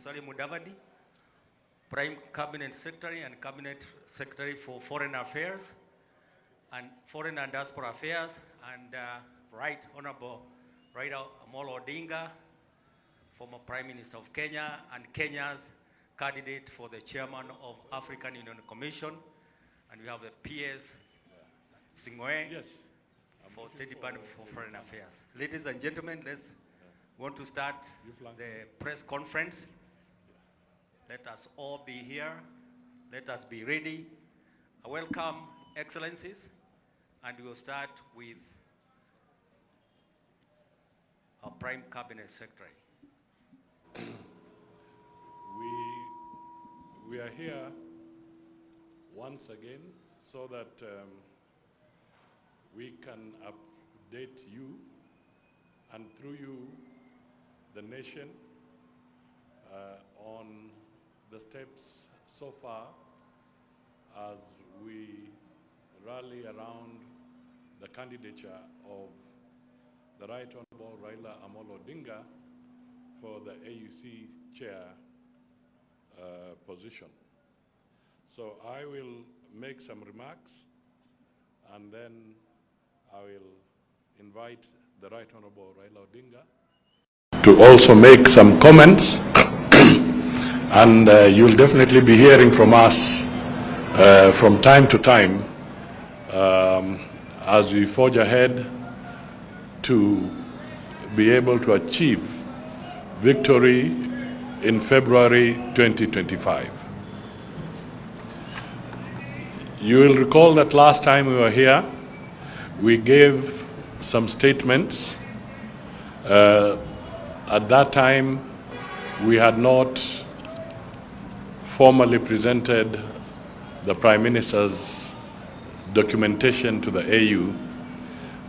Musalia, Prime Cabinet Secretary and Cabinet Secretary for Foreign Affairs and Foreign and Diaspora Affairs, and Right Honorable Raila'S Amolo Odinga, former Prime Minister of Kenya and Kenya's candidate for the Chairman of African Union Commission, and we have the PS Singwe, yes, for State Department for Foreign Affairs. Ladies and gentlemen, let's want to start the press conference. Let us all be here. Let us be ready. I welcome Excellencies, and we will start with our Prime Cabinet Secretary. We are here once again so that we can update you, and through you, the nation, on the steps so far as we rally around the candidature of the Right Honorable Raila'S Amolo Odinga for the AUC chair position. So I will make some remarks, and then I will invite the Right Honorable Raila'S Odinga to also make some comments. And you'll definitely be hearing from us from time to time as we forge ahead to be able to achieve victory in February 2025. You will recall that last time we were here, we gave some statements. At that time, we had not formally presented the Prime Minister's documentation to the AU,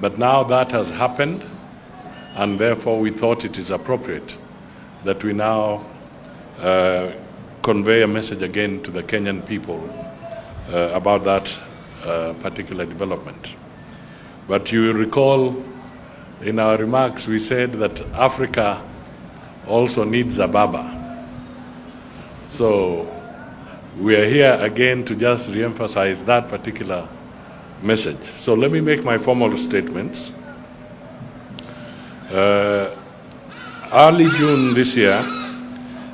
but now that has happened, and therefore we thought it is appropriate that we now convey a message again to the Kenyan people about that particular development. But you recall in our remarks we said that Africa also needs a Baba. So we are here again to just re-emphasize that particular message. So let me make my formal statements. Early June this year,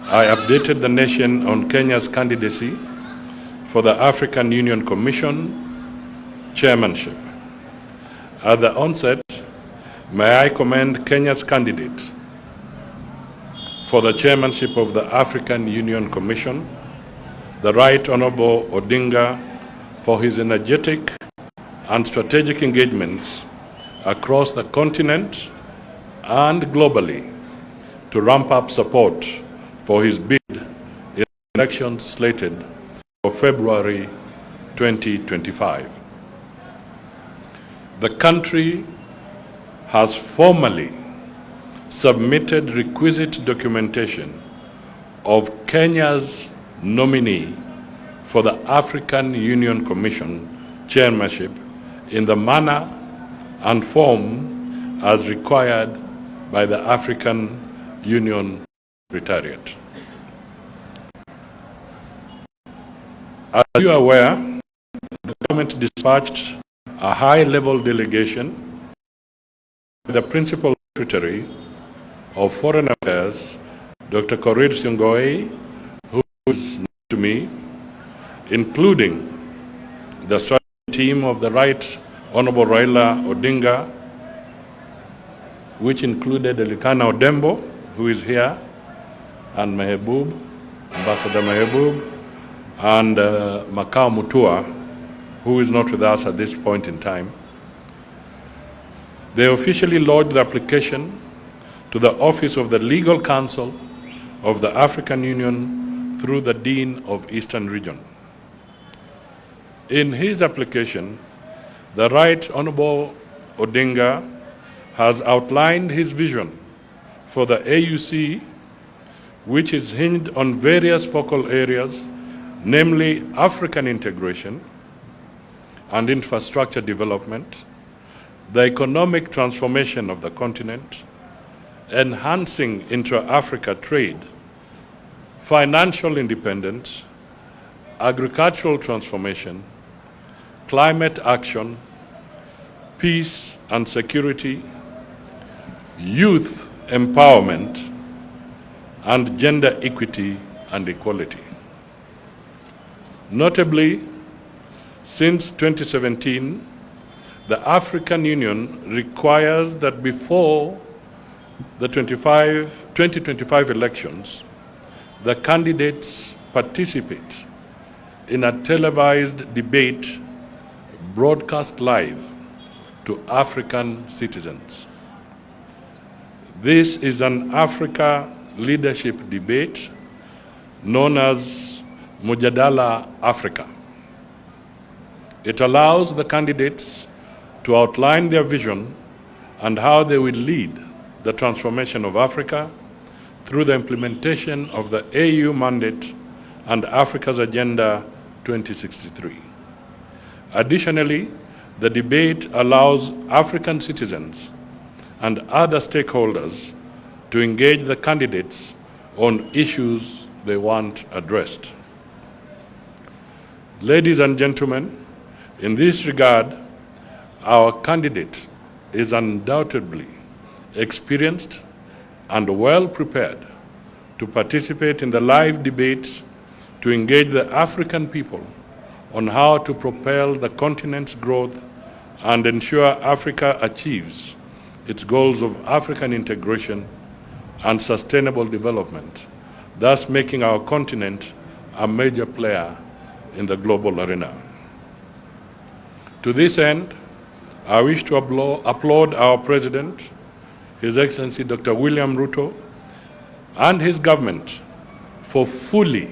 I updated the nation on Kenya's candidacy for the African Union Commission chairmanship. At the onset, may I commend Kenya's candidate for the chairmanship of the African Union Commission, the Right Honorable Odinga, for his energetic and strategic engagements across the continent and globally to ramp up support for his bid in the elections slated for February 2025. The country has formally submitted requisite documentation of Kenya's nominee for the African Union Commission chairmanship in the manner and form as required by the African Union Secretariat. As you are aware, the government dispatched a high-level delegation with the Principal Secretary of Foreign Affairs, Dr. Korir Singwe, who is to me, including the strategy team of the Right Honorable Raila'S Odinga, which included Elikana Odembo, who is here, and Mehboob, Ambassador Mehboob, and Makao Mutua, who is not with us at this point in time. They officially lodged the application to the Office of the Legal Counsel of the African Union through the Dean of Eastern Region. In his application, the Right Honorable Odinga has outlined his vision for the AUC, which is hinged on various focal areas, namely African integration and infrastructure development, the economic transformation of the continent, enhancing intra-Africa trade, financial independence, agricultural transformation, climate action, peace and security, youth empowerment, and gender equity and equality. Notably, since 2017, the African Union requires that before the 2025 elections, the candidates participate in a televised debate broadcast live to African citizens. This is an Africa leadership debate known as Mujadala Africa. It allows the candidates to outline their vision and how they will lead the transformation of Africa through the implementation of the AU mandate and Africa's Agenda 2063. Additionally, the debate allows African citizens and other stakeholders to engage the candidates on issues they want addressed. Ladies and gentlemen, in this regard, our candidate is undoubtedly experienced and well prepared to participate in the live debate to engage the African people on how to propel the continent's growth and ensure Africa achieves its goals of African integration and sustainable development, thus making our continent a major player in the global arena. To this end, I wish to applaud our President, His Excellency Dr. William Ruto, and his government for fully,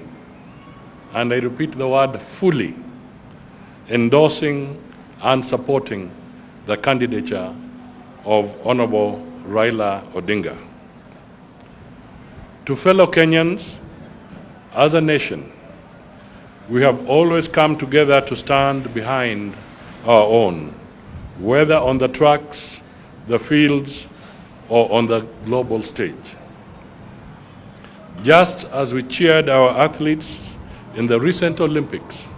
and I repeat the word fully, endorsing and supporting the candidature of Honorable Raila Odinga. To fellow Kenyans, as a nation, we have always come together to stand behind our own, whether on the tracks, the fields, or on the global stage. Just as we cheered our athletes in the recent Olympics,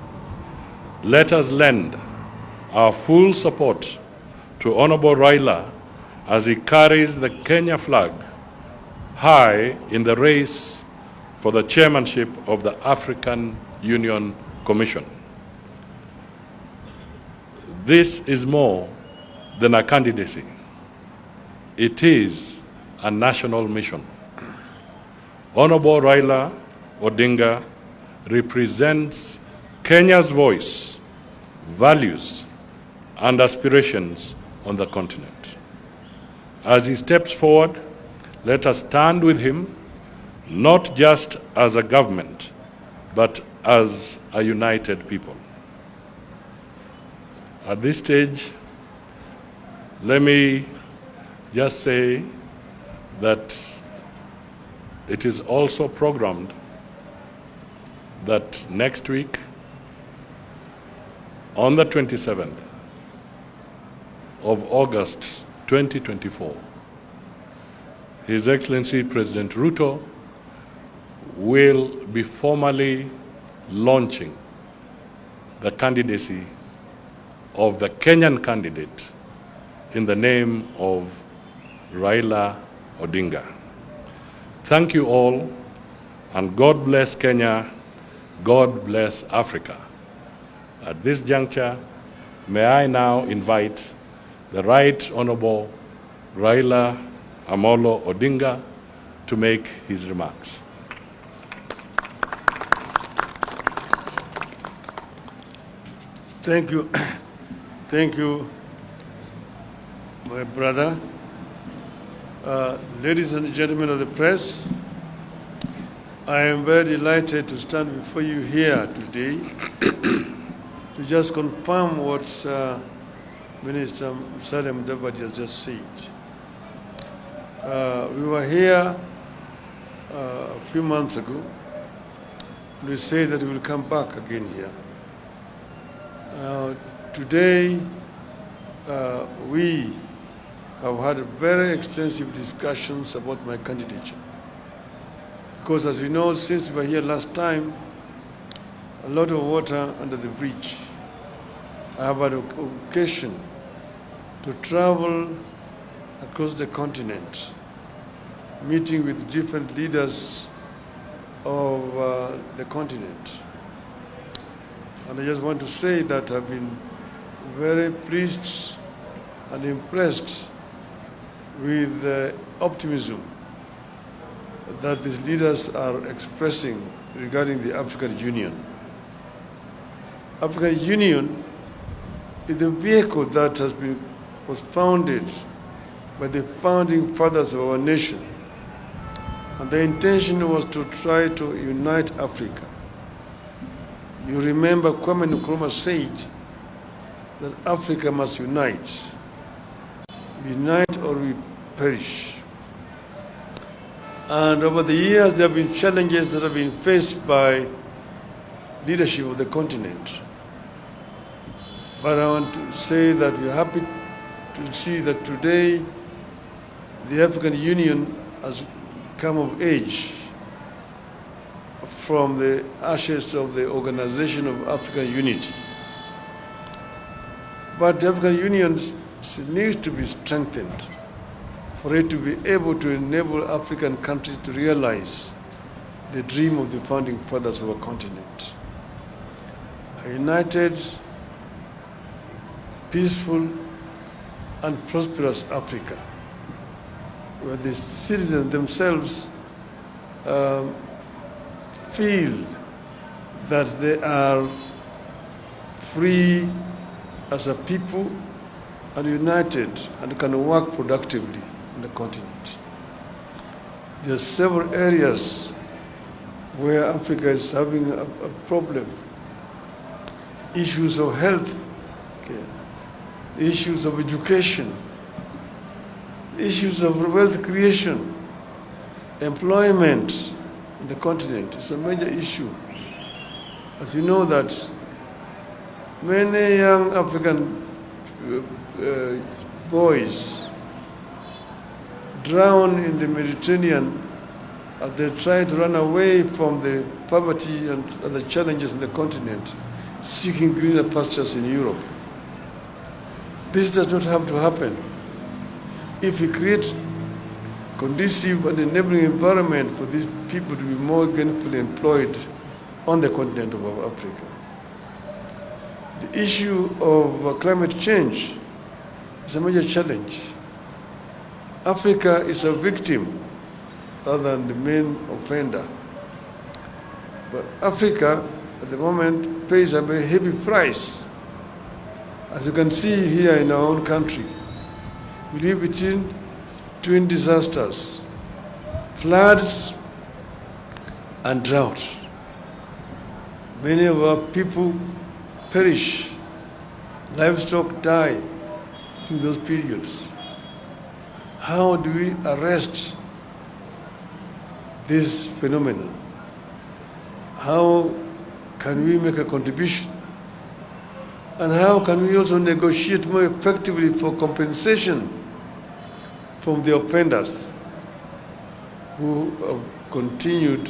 let us lend our full support to Honorable Raila as he carries the Kenya flag high in the race for the chairmanship of the African Union Commission. This is more than a candidacy. It is a national mission. Honorable Raila Odinga represents Kenya's voice, values, and aspirations on the continent. As he steps forward, let us stand with him, not just as a government, but as a united people. At this stage, let me just say that it is also programmed that next week, on the 27th of August 2024, His Excellency President Ruto will be formally launching the candidacy of the Kenyan candidate in the name of Raila Odinga. Thank you all, and God bless Kenya, God bless Africa. At this juncture, may I now invite the Right Honorable Raila Amolo Odinga to make his remarks. Thank you. Thank you, my brother. Ladies and gentlemen of the press, I am very delighted to stand before you here today to just confirm what Minister Musalia has just said. We were here a few months ago, and we said that we will come back again here. Today, we have had very extensive discussions about my candidature, Because as we know, since we were here last time, a lot of water under the bridge. I have had occasion to travel across the continent, meeting with different leaders of the continent. And I just want to say that I've been very pleased and impressed with the optimism that these leaders are expressing regarding the African Union. African Union is the vehicle that was founded by the founding fathers of our nation. And the intention was to try to unite Africa. You remember Kwame Nkrumah said that Africa must unite. Unite or we perish. And over the years, there have been challenges that have been faced by leadership of the continent. But I want to say that we're happy to see that today the African Union has come of age from the ashes of the Organization of African Unity. But the African Union needs to be strengthened for it to be able to enable African countries to realize the dream of the founding fathers of our continent. A united, peaceful, and prosperous Africa, where the citizens themselves feel that they are free as a people and united and can work productively in the continent. There are several areas where Africa is having a problem. Issues of health care, issues of education, issues of wealth creation, employment in the continent is a major issue. As you know that many young African boys drown in the Mediterranean as they try to run away from the poverty and other challenges in the continent, seeking greener pastures in Europe. This does not have to happen. If we create conducive and enabling environment for these people to be more gainfully employed on the continent of Africa. The issue of climate change is a major challenge. Africa is a victim rather than the main offender. But Africa, at the moment, pays a very heavy price. As you can see here in our own country, we live between twin disasters, floods and drought. Many of our people perish, livestock die in those periods. How do we arrest this phenomenon? How can we make a contribution? And how can we also negotiate more effectively for compensation from the offenders who have continued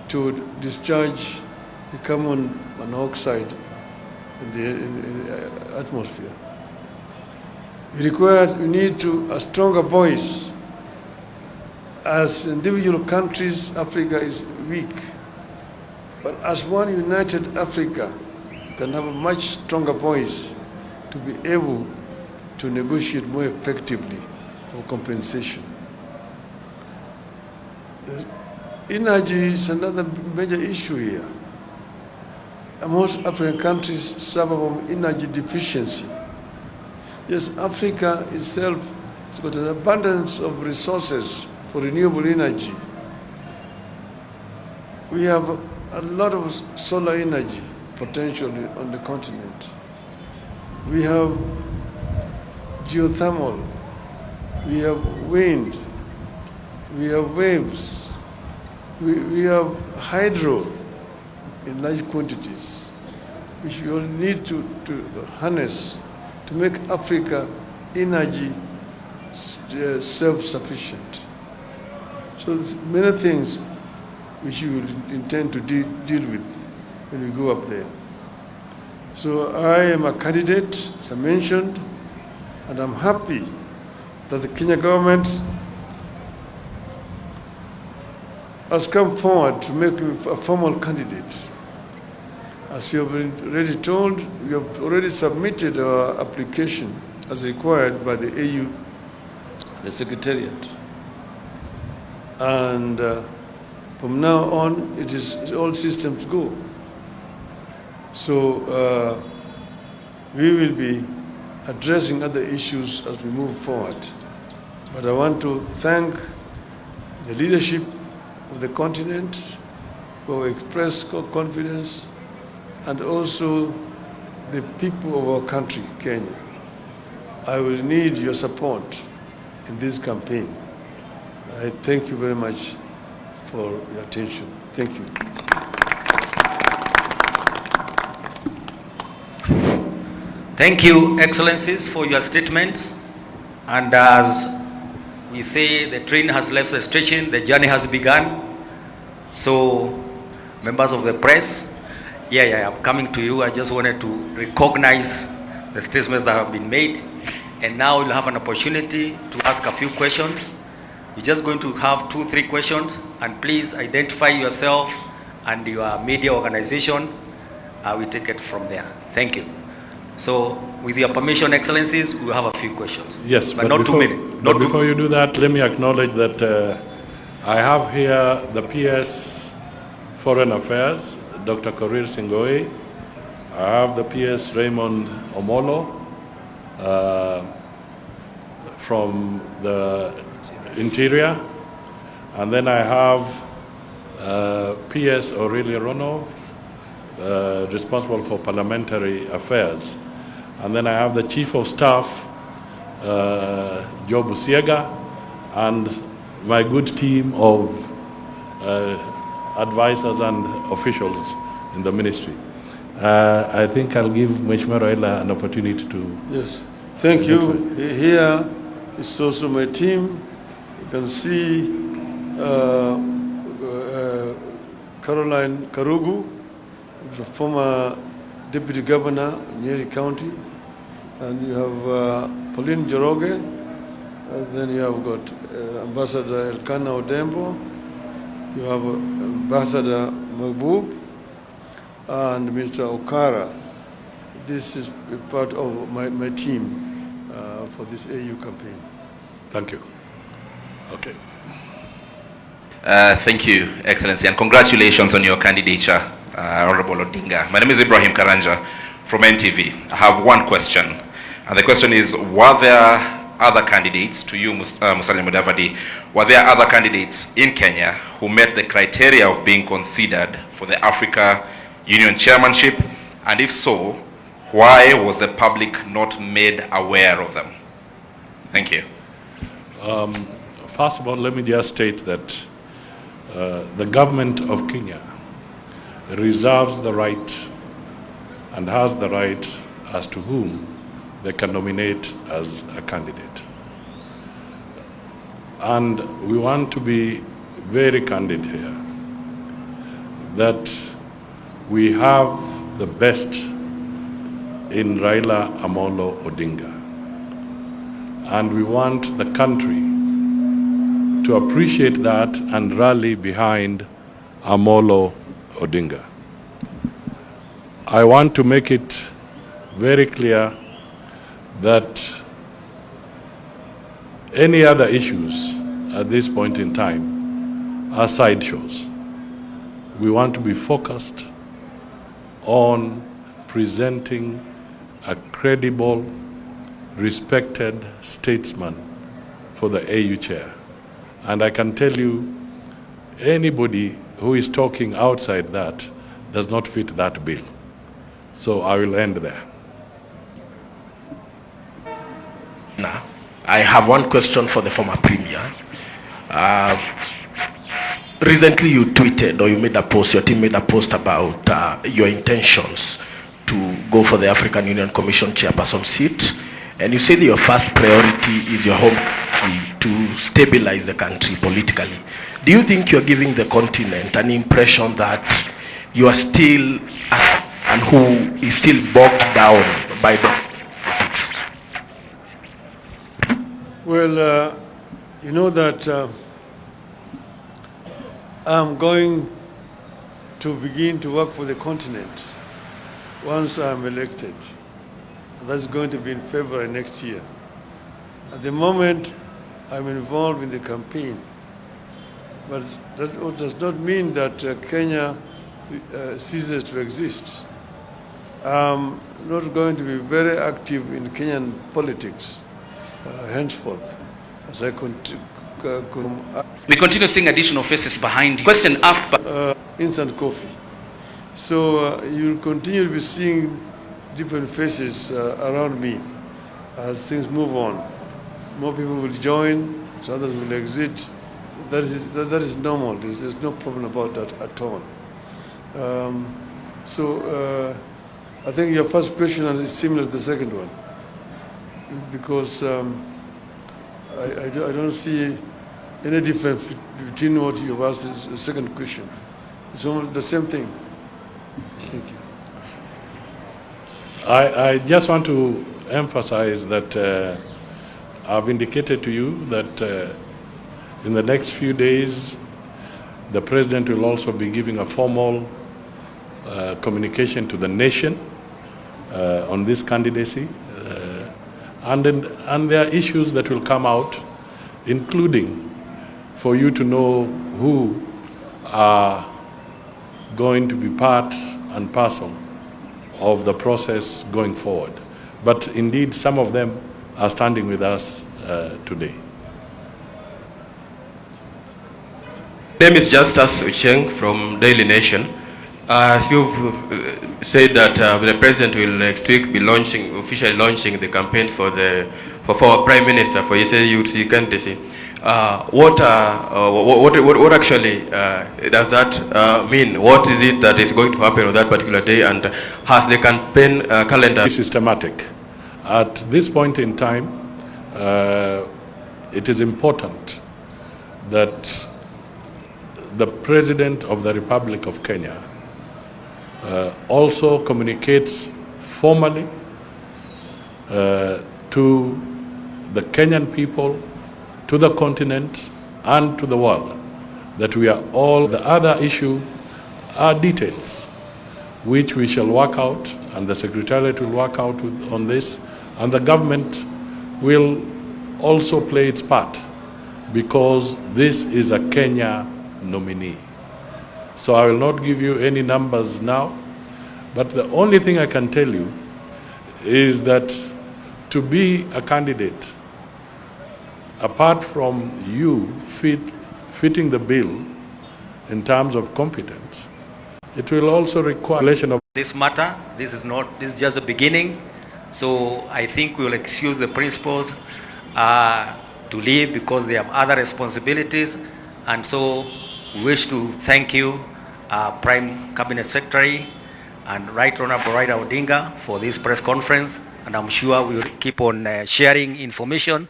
to discharge the carbon monoxide in the atmosphere? We need a stronger voice. As individual countries, Africa is weak. But as one united Africa, you can have a much stronger voice to be able to negotiate more effectively for compensation. Energy is another major issue here. Most African countries suffer from energy deficiency. Yes, Africa itself has got an abundance of resources for renewable energy. We have a lot of solar energy potential on the continent. We have geothermal, we have wind, we have waves, we have hydro in large quantities, which we all need to harness to make Africa energy self-sufficient. So many things which you will intend to deal with when we go up there. So I am a candidate, as I mentioned, and I'm happy that the Kenya government has come forward to make me a formal candidate. As you have already told, we have already submitted our application as required by the AU, the Secretariat. And from now on, it is all systems go. So we will be addressing other issues as we move forward. But I want to thank the leadership of the continent who have expressed confidence, and also the people of our country, Kenya. I will need your support in this campaign. I thank you very much for your attention. Thank you. Thank you, Excellencies, for your statement. And as we say, the train has left the station, the journey has begun. So, members of the press, I'm coming to you. I just wanted to recognize the statements that have been made. And now you'll have an opportunity to ask a few questions. We're just going to have 2-3 questions. And please identify yourself and your media organization. We take it from there. Thank you. So, with your permission, Excellencies, we will have a few questions. Yes, but not too many. But before you do that, let me acknowledge that I have here the PS Foreign Affairs, Dr. Korir Singoi. I have the PS Raymond Omolo from the Interior. And then I have PS Aurelia Rono, responsible for parliamentary affairs. And then I have the Chief of Staff, Joe Busiega, and my good team of advisors and officials in the ministry. I think I'll give Mheshimiwa Raila an opportunity to... Yes, thank you. Here is also my team. You can see Caroline Karugu, the former Deputy Governor in Nyeri County, and you have Pauline Joroge, and then you have got Ambassador Elkanah Odembo, you have Ambassador Mahbub, and Mr. Okara. This is a part of my team for this AU campaign. Thank you. Okay. Thank you, Excellency, and congratulations on your candidature, Honorable Odinga. My name is Ibrahim Karanja from NTV. I have one question, and the question is, were there other candidates, to you, Musalia Mudavadi, were there other candidates in Kenya who met the criteria of being considered for the Africa Union chairmanship? And if so, why was the public not made aware of them? Thank you. First of all, let me just state that the government of Kenya reserves the right and has the right as to whom they can nominate as a candidate. And we want to be very candid here that we have the best in Raila Amolo Odinga. And we want the country to appreciate that and rally behind Amolo Odinga. I want to make it very clear that any other issues at this point in time are sideshows. We want to be focused on presenting a credible, respected statesman for the AU chair. And I can tell you, anybody who is talking outside that does not fit that bill. So I will end there. Now, I have one question for the former premier. Recently you tweeted, or you made a post, your team made a post about your intentions to go for the African Union Commission chairperson seat. And you said your first priority is your home country, to stabilize the country politically. Do you think you're giving the continent an impression that you are still and who is still bogged down by the politics? Well, you know that I'm going to begin to work for the continent once I'm elected. That's going to be in February next year. At the moment, I'm involved in the campaign, but that does not mean that Kenya ceases to exist. I'm not going to be very active in Kenyan politics henceforth, as I We continue seeing additional faces behind you. Question after. Instant coffee. So you'll continue to be seeing different faces around me as things move on. More people will join, so others will exit. That is normal. There's no problem about that at all. I think your first question is similar to the second one, because I don't see any difference between what you've asked and the second question. It's almost the same thing. Thank you. I just want to emphasize that I've indicated to you that in the next few days, the President will also be giving a formal communication to the nation on this candidacy. And there are issues that will come out, including for you to know who are going to be part and parcel of the process going forward. But indeed, some of them are standing with us today. My name is Justus Ucheng from Daily Nation. As you've said that the President will next week be officially launching the campaign for Prime Minister for his youth candidacy. What actually does that mean? What is it that is going to happen on that particular day, and has the campaign calendar Systematic. At this point in time, it is important that the President of the Republic of Kenya also communicates formally to the Kenyan people, to the continent, and to the world that we are all. The other issue are details which we shall work out, and the Secretariat will work out on this, and the government will also play its part, because this is a Kenya nominee. So I will not give you any numbers now, but the only thing I can tell you is that to be a candidate, apart from you fitting the bill in terms of competence, it will also require relation of This matter, this is just the beginning. So I think we will excuse the principals to leave because they have other responsibilities. And so we wish to thank you, Prime Cabinet Secretary and Right Honorable Raila Odinga, for this press conference. And I'm sure we will keep on sharing information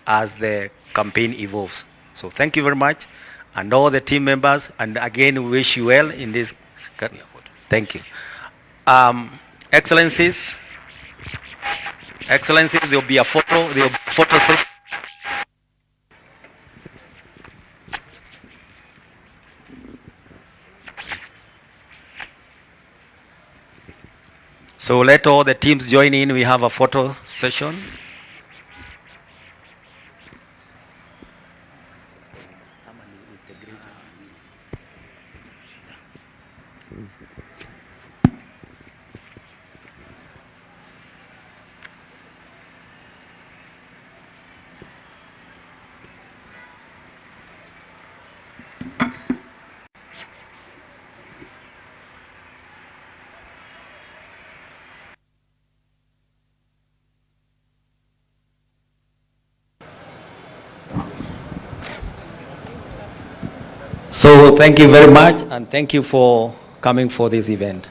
as the campaign evolves. So thank you very much, and all the team members. And again, we wish you well in this. Thank you. Excellencies, there will be a photo. There will be a photo. So let all the teams join in. We have a photo session. So thank you very much, and thank you for coming for this event.